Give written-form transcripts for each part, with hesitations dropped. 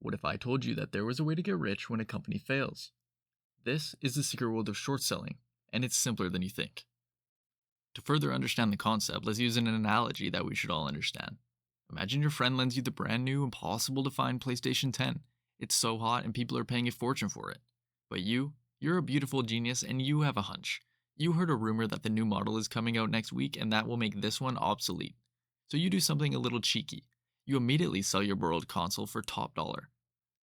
What if I told you that there was a way to get rich when a company fails? This is the secret world of short selling, and it's simpler than you think. To further understand the concept, let's use an analogy that we should all understand. Imagine your friend lends you the brand new, impossible to find PlayStation 10. It's so hot and people are paying a fortune for it. But you're a beautiful genius and you have a hunch. You heard a rumor that the new model is coming out next week and that will make this one obsolete. So you do something a little cheeky. You immediately sell your borrowed console for top dollar.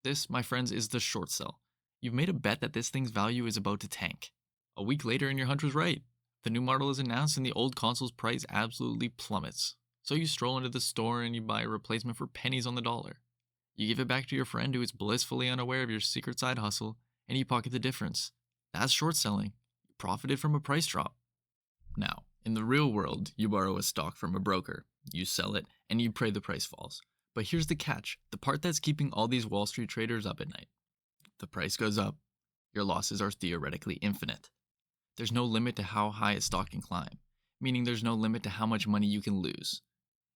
This, my friends, is the short sell. You've made a bet that this thing's value is about to tank. A week later and your hunch was right. The new model is announced and the old console's price absolutely plummets. So you stroll into the store and you buy a replacement for pennies on the dollar. You give it back to your friend who is blissfully unaware of your secret side hustle, and you pocket the difference. That's short selling. You profited from a price drop. Now, in the real world, you borrow a stock from a broker, you sell it, and you pray the price falls. But here's the catch, the part that's keeping all these Wall Street traders up at night. The price goes up, your losses are theoretically infinite. There's no limit to how high a stock can climb, meaning there's no limit to how much money you can lose.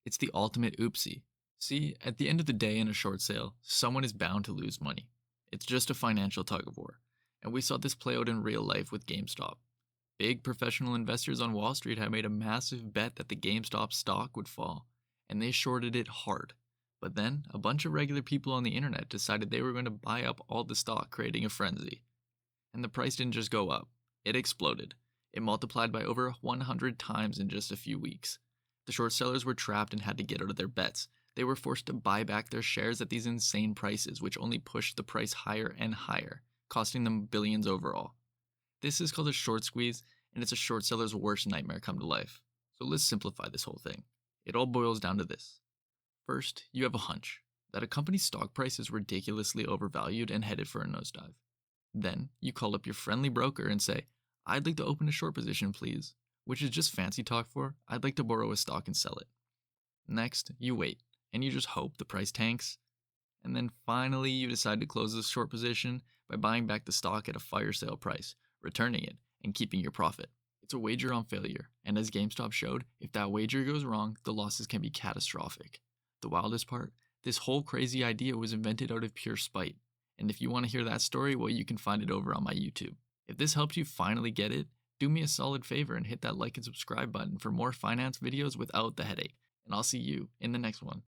It's the ultimate oopsie. See, at the end of the day in a short sale, someone is bound to lose money. It's just a financial tug of war. And we saw this play out in real life with GameStop. Big professional investors on Wall Street had made a massive bet that the GameStop stock would fall, and they shorted it hard. But then, a bunch of regular people on the internet decided they were going to buy up all the stock, creating a frenzy. And the price didn't just go up, it exploded. It multiplied by over 100 times in just a few weeks. The short sellers were trapped and had to get out of their bets. They were forced to buy back their shares at these insane prices, which only pushed the price higher and higher, costing them billions overall. This is called a short squeeze, and it's a short seller's worst nightmare come to life. So let's simplify this whole thing. It all boils down to this. First, you have a hunch that a company's stock price is ridiculously overvalued and headed for a nosedive. Then, you call up your friendly broker and say, "I'd like to open a short position, please," which is just fancy talk for, "I'd like to borrow a stock and sell it." Next, you wait, and you just hope the price tanks. And then finally, you decide to close the short position by buying back the stock at a fire sale price, returning it, and keeping your profit. It's a wager on failure, and as GameStop showed, if that wager goes wrong, the losses can be catastrophic. The wildest part? This whole crazy idea was invented out of pure spite. And if you want to hear that story, well, you can find it over on my YouTube. If this helped you finally get it, do me a solid favor and hit that like and subscribe button for more finance videos without the headache. And I'll see you in the next one.